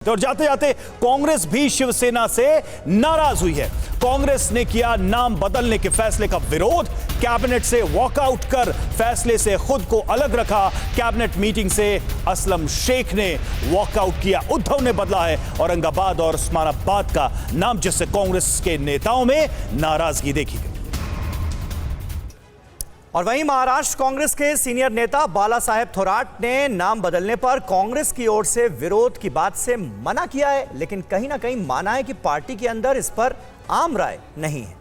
और जाते जाते कांग्रेस भी शिवसेना से नाराज हुई है। कांग्रेस ने किया नाम बदलने के फैसले का विरोध, कैबिनेट से वॉकआउट कर फैसले से खुद को अलग रखा। कैबिनेट मीटिंग से असलम शेख ने वॉकआउट किया। उद्धव ने बदला है औरंगाबाद और उस्मानाबाद का नाम, जिससे कांग्रेस के नेताओं में नाराजगी देखी गई। और वहीं महाराष्ट्र कांग्रेस के सीनियर नेता बाला साहेब थोराट ने नाम बदलने पर कांग्रेस की ओर से विरोध की बात से मना किया है, लेकिन कहीं ना कहीं माना है कि पार्टी के अंदर इस पर आम राय नहीं है।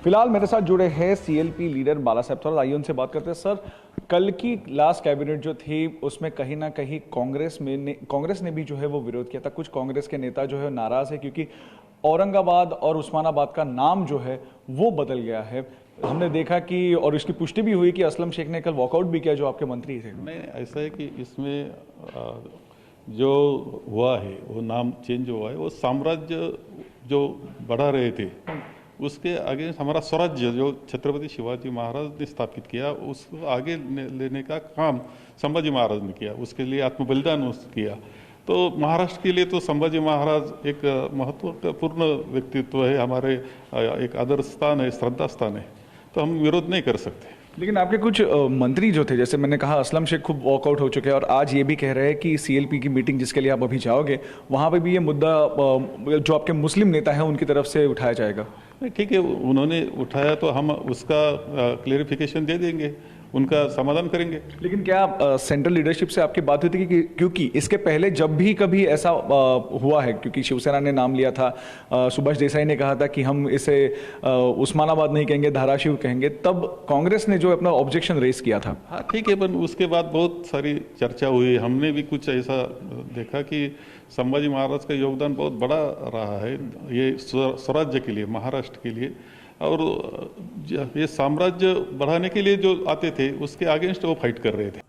फिलहाल मेरे साथ जुड़े हैं सीएलपी लीडर बाला साहेब थोराट। आइए उनसे बात करते हैं। सर, कल की लास्ट कैबिनेट जो थी उसमें कहीं ना कहीं कांग्रेस ने भी जो है वो विरोध किया था। कुछ कांग्रेस के नेता जो है नाराज है क्योंकि औरंगाबाद और उस्मानाबाद का नाम जो है वो बदल गया है। हमने देखा कि और इसकी पुष्टि भी हुई कि असलम शेख ने कल वॉकआउट भी किया, जो आपके मंत्री थे। नहीं, ऐसा है कि इसमें जो हुआ है वो नाम चेंज हुआ है, वो साम्राज्य जो बढ़ा रहे थे उसके आगे हमारा स्वराज्य जो छत्रपति शिवाजी महाराज ने स्थापित किया उसको आगे लेने का काम संभाजी महाराज ने किया। उसके लिए आत्मबलिदान किया। तो महाराष्ट्र के लिए तो संभाजी महाराज एक महत्वपूर्ण व्यक्तित्व है, हमारे एक आदर्श स्थान है, श्रद्धा स्थान है, तो हम विरोध नहीं कर सकते। लेकिन आपके कुछ मंत्री जो थे, जैसे मैंने कहा असलम शेख खूब वॉकआउट हो चुके हैं और आज ये भी कह रहे हैं कि सीएलपी की मीटिंग जिसके लिए आप अभी जाओगे वहाँ पे भी ये मुद्दा जो आपके मुस्लिम नेता हैं उनकी तरफ से उठाया जाएगा। ठीक है, उन्होंने उठाया तो हम उसका क्लेरिफिकेशन दे देंगे, उनका समाधान करेंगे। लेकिन क्या सेंट्रल लीडरशिप से आपकी बात हुई थी कि क्योंकि इसके पहले जब भी कभी ऐसा हुआ है, क्योंकि शिवसेना ने नाम लिया था, सुभाष देसाई ने कहा था कि हम इसे उस्मानाबाद नहीं कहेंगे धाराशिव कहेंगे, तब कांग्रेस ने जो अपना ऑब्जेक्शन रेस किया था। हाँ ठीक है, पर उसके बाद बहुत सारी चर्चा हुई। हमने भी कुछ ऐसा देखा कि संभाजी महाराज का योगदान बहुत बड़ा रहा है ये स्वराज्य के लिए, महाराष्ट्र के लिए, और ये साम्राज्य बढ़ाने के लिए जो आते थे उसके अगेंस्ट वो फाइट कर रहे थे।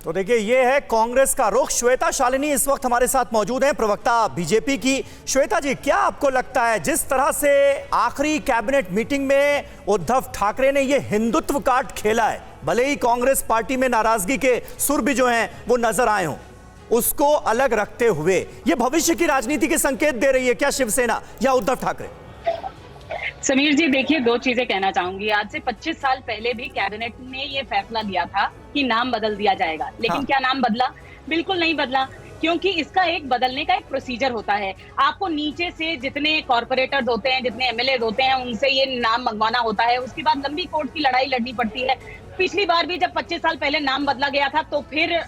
तो देखिए, ये है कांग्रेस का रुख। श्वेता शालिनी इस वक्त हमारे साथ मौजूद हैं, प्रवक्ता बीजेपी की। श्वेता जी, क्या आपको लगता है जिस तरह से आखिरी कैबिनेट मीटिंग में उद्धव ठाकरे ने ये हिंदुत्व कार्ड खेला है, भले ही कांग्रेस पार्टी में नाराजगी के सुर भी जो हैं वो नजर आए हों, उसको अलग रखते हुए ये भविष्य की राजनीति के संकेत दे रही है क्या शिवसेना या उद्धव ठाकरे? समीर जी, देखिए, दो चीजें कहना चाहूंगी। आज से 25 साल पहले भी कैबिनेट ने ये फैसला लिया था कि नाम बदल दिया जाएगा, लेकिन हाँ। क्या नाम बदला? बिल्कुल नहीं बदला, क्योंकि इसका एक बदलने का एक प्रोसीजर होता है। आपको नीचे से जितने कॉर्पोरेटर्स होते हैं, जितने एमएलए होते हैं, उनसे ये नाम मंगवाना होता है। उसके बाद लंबी कोर्ट की लड़ाई लड़नी पड़ती है। पिछली बार भी जब 25 साल पहले नाम बदला गया था तो फिर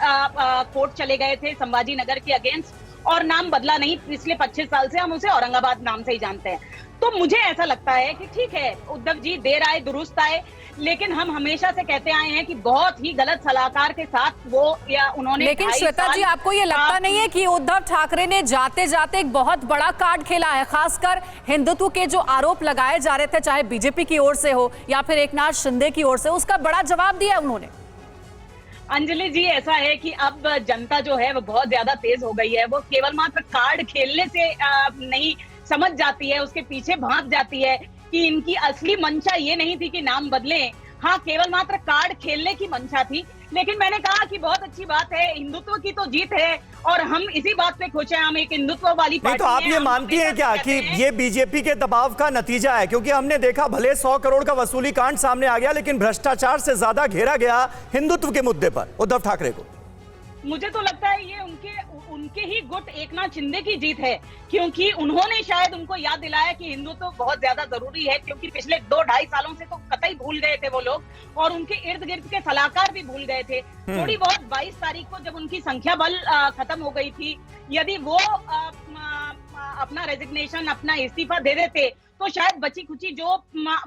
कोर्ट चले गए थे संभाजी नगर के अगेंस्ट और नाम बदला नहीं। पिछले 25 साल से हम उसे औरंगाबाद नाम से ही जानते हैं। तो मुझे ऐसा लगता है कि ठीक है, उद्धव जी देर आए दुरुस्त आए, लेकिन हम हमेशा से कहते आए हैं कि बहुत ही गलत सलाहकार के साथ वो या उन्होंने। लेकिन श्वेता जी, आपको ये लगता नहीं है कि उद्धव ठाकरे ने जाते जाते एक बहुत बड़ा कार्ड खेला है? खासकर हिंदुत्व के जो आरोप लगाए जा रहे थे, चाहे बीजेपी की ओर से हो या फिर एकनाथ शिंदे की ओर से, उसका बड़ा जवाब दिया उन्होंने। अंजलि जी, ऐसा है कि अब जनता जो है वो बहुत ज्यादा तेज हो गई है। वो केवल मात्र कार्ड खेलने से नहीं समझ जाती है, उसके पीछे भाग जाती है कि इनकी असली मंशा ये नहीं थी कि नाम बदलें। हाँ, केवल मात्र कार्ड खेलने की मंशा थी। लेकिन मैंने कहा कि बहुत अच्छी बात है, हिंदुत्व की तो जीत है और हम इसी बात पे खुश हैं। हम एक हिंदुत्व वाली पार्टी। तो आप ये मानती हैं क्या कि ये बीजेपी के दबाव का नतीजा है? क्योंकि हमने देखा, भले 100 करोड़ का वसूली कांड सामने आ गया, लेकिन भ्रष्टाचार से ज्यादा घेरा गया हिंदुत्व के मुद्दे पर उद्धव ठाकरे को। मुझे तो लगता है ये उनके ही गुट एकनाथ शिंदे की जीत है, क्योंकि उन्होंने शायद उनको याद दिलाया कि हिंदुत्व तो बहुत ज्यादा जरूरी है। क्योंकि पिछले 2-2.5 सालों से तो कतई भूल गए थे वो लोग, और उनके इर्द गिर्द के सलाहकार भी भूल गए थे। थोड़ी बहुत 22 तारीख को जब उनकी संख्या बल खत्म हो गई थी, यदि वो अपना रेजिग्नेशन, अपना इस्तीफा दे देते तो शायद बची खुची जो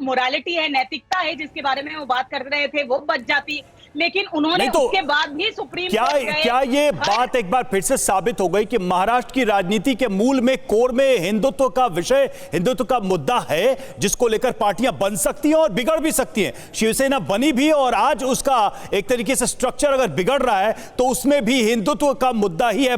मोरालिटी है, नैतिकता है, जिसके बारे में वो बात कर रहे थे, वो बच जाती। लेकिन उन्होंने तो उसके बाद भी सुप्रीम कोर्ट गए। क्या ये बात एक बार फिर से साबित हो गई कि महाराष्ट्र की राजनीति के मूल में, कोर में हिंदुत्व का विषय, हिंदुत्व का मुद्दा है, जिसको लेकर पार्टियां बन सकती हैं और बिगड़ भी सकती हैं। शिवसेना बनी भी और आज उसका एक तरीके से स्ट्रक्चर अगर बिगड़ रहा है तो उसमें भी हिंदुत्व का मुद्दा ही है।